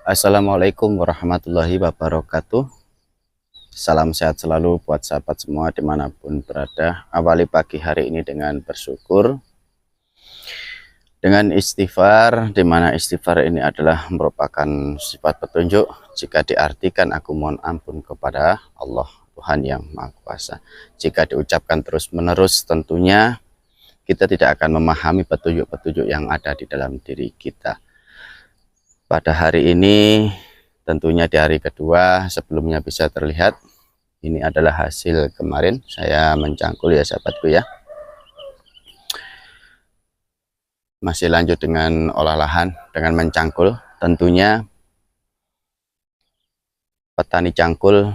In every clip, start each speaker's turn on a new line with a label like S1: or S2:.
S1: Assalamualaikum warahmatullahi wabarakatuh. Salam sehat selalu buat sahabat semua dimanapun berada. Awali pagi hari ini dengan bersyukur, dengan istighfar, dimana istighfar ini adalah merupakan sifat petunjuk. Jika diartikan, aku mohon ampun kepada Allah Tuhan yang Maha Kuasa. Jika diucapkan terus menerus, tentunya kita tidak akan memahami petunjuk-petunjuk yang ada di dalam diri kita. Pada hari ini, tentunya di hari kedua, sebelumnya bisa terlihat, ini adalah hasil kemarin saya mencangkul ya sahabatku ya. Masih lanjut dengan olah lahan, dengan mencangkul. Tentunya petani cangkul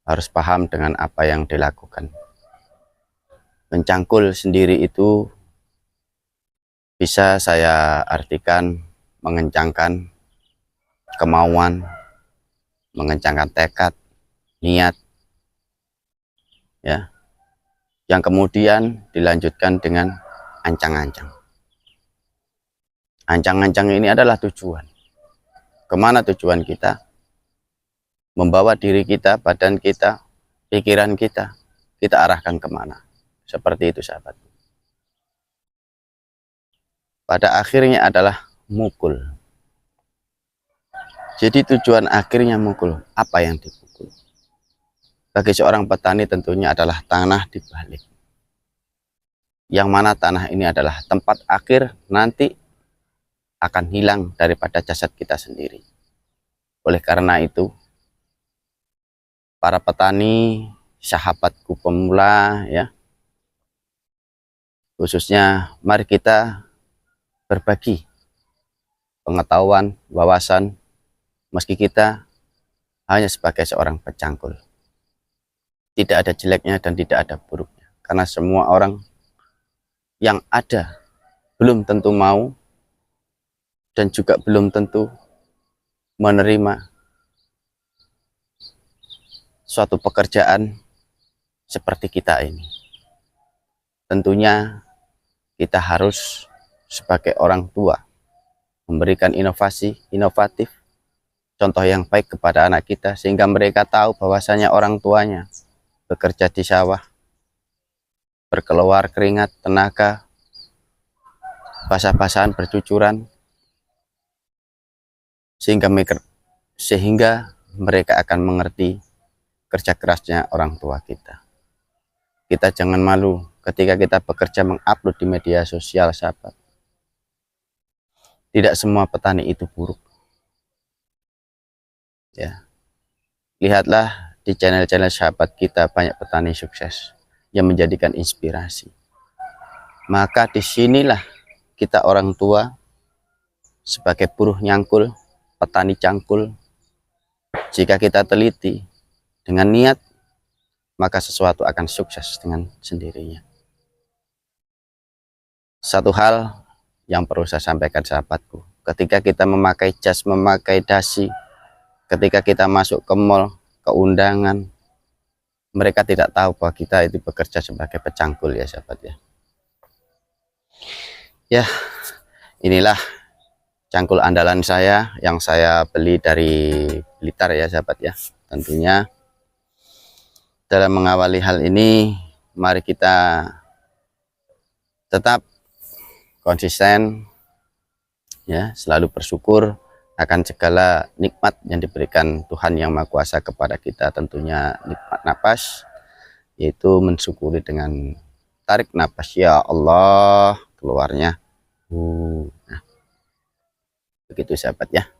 S1: harus paham dengan apa yang dilakukan. Mencangkul sendiri itu bisa saya artikan mengencangkan kemauan, mengencangkan tekad, niat, ya, yang kemudian dilanjutkan dengan ancang-ancang. Ancang-ancang ini adalah tujuan. Kemana tujuan kita? Membawa diri kita, badan kita, pikiran kita arahkan kemana? Seperti itu sahabat. Pada akhirnya adalah mukul. Jadi tujuan akhirnya mukul. Apa yang dipukul? Bagi seorang petani tentunya adalah tanah dibalik. Yang mana tanah ini adalah tempat akhir nanti akan hilang daripada jasad kita sendiri. Oleh karena itu, para petani, sahabatku pemula ya, khususnya mari kita berbagi pengetahuan, wawasan, meski kita hanya sebagai seorang pecangkul. Tidak ada jeleknya dan tidak ada buruknya. Karena semua orang yang ada belum tentu mau dan juga belum tentu menerima suatu pekerjaan seperti kita ini. Tentunya kita harus sebagai orang tua memberikan inovasi, inovatif, contoh yang baik kepada anak kita, sehingga mereka tahu bahwasanya orang tuanya bekerja di sawah, berkeluar keringat, tenaga, basah-basahan, bercucuran, sehingga mereka akan mengerti kerja kerasnya orang tua kita. Kita jangan malu ketika kita bekerja mengupload di media sosial sahabat. Tidak semua petani itu buruk. Ya. Lihatlah di channel-channel sahabat kita banyak petani sukses yang menjadikan inspirasi. Maka disinilah kita orang tua sebagai buruh nyangkul, petani cangkul, jika kita teliti dengan niat, maka sesuatu akan sukses dengan sendirinya. Satu hal yang perlu saya sampaikan sahabatku, ketika kita memakai jas, memakai dasi, ketika kita masuk ke mall, ke undangan, mereka tidak tahu bahwa kita itu bekerja sebagai pecangkul ya sahabat ya. Ya, inilah cangkul andalan saya yang saya beli dari Blitar ya sahabat ya. Tentunya dalam mengawali hal ini, mari kita tetap konsisten ya, selalu bersyukur akan segala nikmat yang diberikan Tuhan yang Maha Kuasa kepada kita. Tentunya nikmat napas, yaitu mensyukuri dengan tarik napas, ya Allah, keluarnya nah, begitu sahabat ya.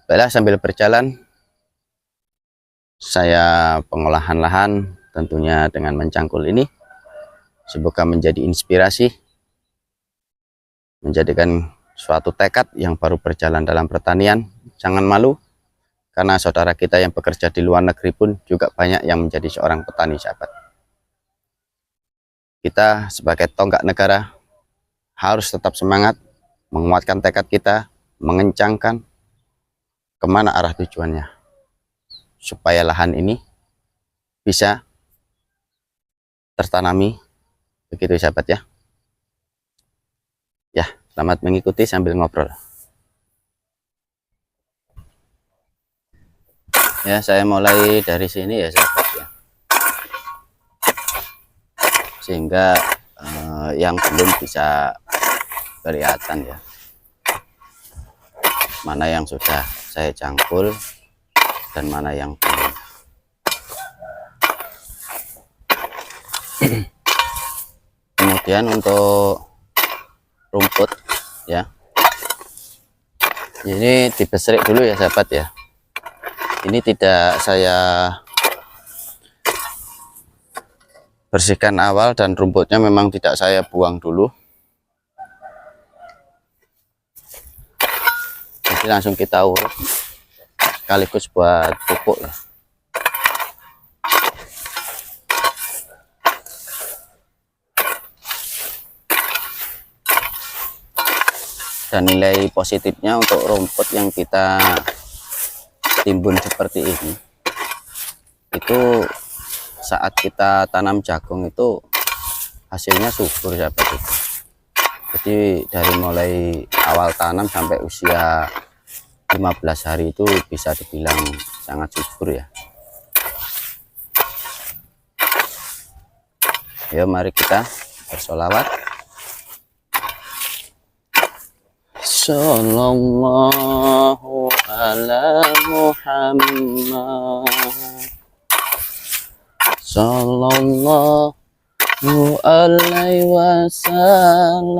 S1: Baiklah, sambil berjalan saya pengolahan lahan tentunya dengan mencangkul ini, semoga menjadi inspirasi, menjadikan suatu tekad yang baru berjalan dalam pertanian. Jangan malu, karena saudara kita yang bekerja di luar negeri pun juga banyak yang menjadi seorang petani sahabat. Kita sebagai tonggak negara harus tetap semangat, menguatkan tekad kita, mengencangkan kemana arah tujuannya, supaya lahan ini bisa tertanami. Begitu sahabat ya. Ya, selamat mengikuti sambil ngobrol. Ya, saya mulai dari sini ya sahabat ya, sehingga yang belum bisa kelihatan ya, mana yang sudah saya cangkul dan mana yang belum. Kemudian untuk rumput ya, ini dibesrik dulu ya sahabat ya. Ini tidak saya bersihkan awal dan rumputnya memang tidak saya buang dulu, jadi langsung kita urut sekaligus buat pupuk ya. Dan nilai positifnya untuk rumput yang kita timbun seperti ini, itu saat kita tanam jagung itu hasilnya subur sahabat itu. Jadi dari mulai awal tanam sampai usia 15 hari itu bisa dibilang sangat subur ya. Ayo mari kita bersolawat. Sallallahu ala Muhammad, sallallahu alaihi wasallam,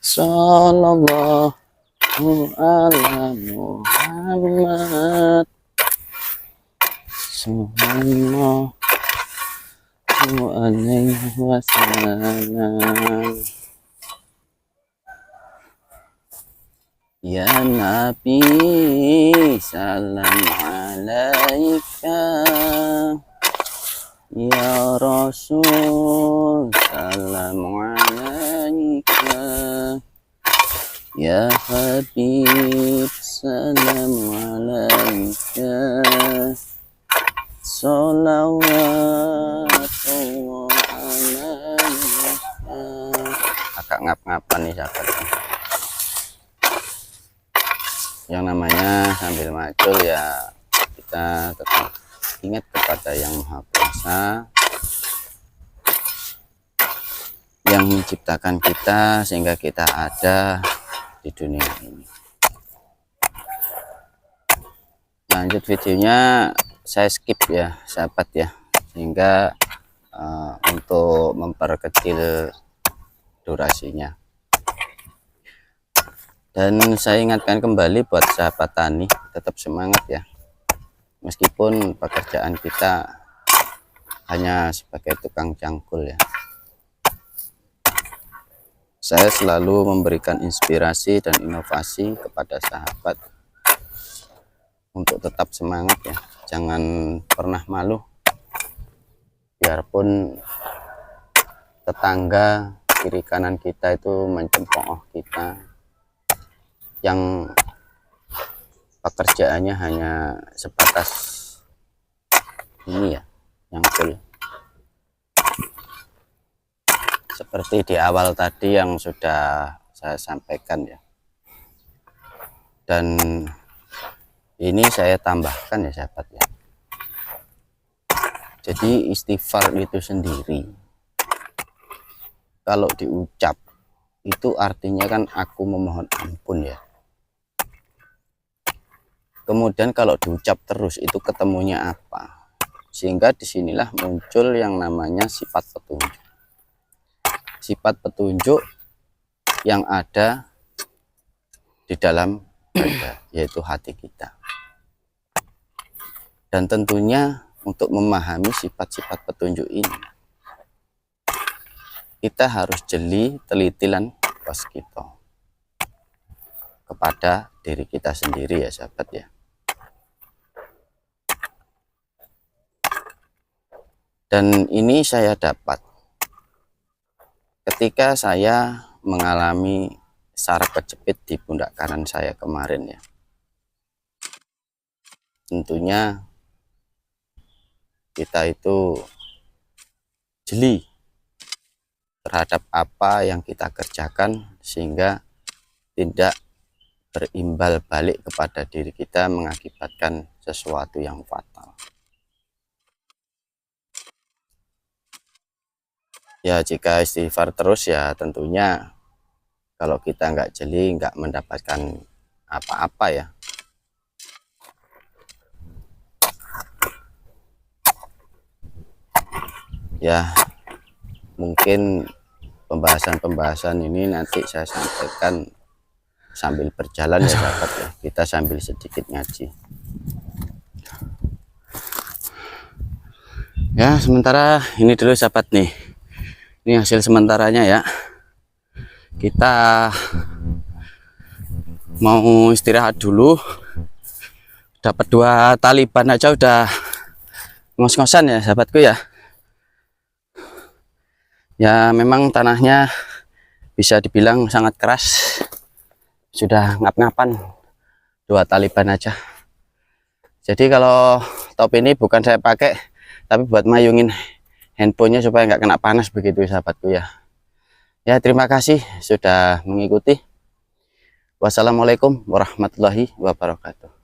S1: sallallahu ala Muhammad, sallallahu alaihi wasallam. Ya Nabi salam alaika, ya Rasul salam alaika, ya Habib salam alaika, salawatullah alaika. Agak ngap-ngapan nih sahabat, yang namanya sambil macul ya, kita tetap ingat kepada Yang Maha Kuasa yang menciptakan kita sehingga kita ada di dunia ini. Lanjut videonya saya skip ya sahabat ya, sehingga untuk memperkecil durasinya. Dan saya ingatkan kembali buat sahabat tani, tetap semangat ya, meskipun pekerjaan kita hanya sebagai tukang cangkul ya. Saya selalu memberikan inspirasi dan inovasi kepada sahabat untuk tetap semangat ya, jangan pernah malu, biarpun tetangga kiri kanan kita itu mencemooh kita yang pekerjaannya hanya sebatas ini ya, nyangkul. Seperti di awal tadi yang sudah saya sampaikan ya. Dan ini saya tambahkan ya sahabat ya. Jadi istighfar itu sendiri, kalau diucap itu artinya kan aku memohon ampun ya. Kemudian kalau diucap terus itu ketemunya apa? Sehingga disinilah muncul yang namanya sifat petunjuk. Sifat petunjuk yang ada di dalam dada, yaitu hati kita. Dan tentunya untuk memahami sifat-sifat petunjuk ini, kita harus jeli, teliti, lan waskito kepada diri kita sendiri ya sahabat ya. Dan ini saya dapat ketika saya mengalami saraf kejepit di pundak kanan saya kemarin ya. Tentunya kita itu jeli terhadap apa yang kita kerjakan sehingga tidak berimbal balik kepada diri kita, mengakibatkan sesuatu yang fatal. Ya jika istighfar terus ya tentunya kalau kita nggak jeli nggak mendapatkan apa-apa ya. Ya mungkin pembahasan-pembahasan ini nanti saya sampaikan sambil berjalan ya sahabat ya, kita sambil sedikit ngaji ya. Sementara ini dulu sahabat nih, ini hasil sementaranya ya. Kita mau istirahat dulu, dapat 2 tali ban aja udah ngos-ngosan ya sahabatku ya. Ya memang tanahnya bisa dibilang sangat keras, sudah ngap-ngapan 2 tali ban aja. Jadi kalau top ini bukan saya pakai tapi buat mayungin handphonenya supaya nggak kena panas begitu sahabatku ya. Ya terima kasih sudah mengikuti. Wassalamualaikum warahmatullahi wabarakatuh.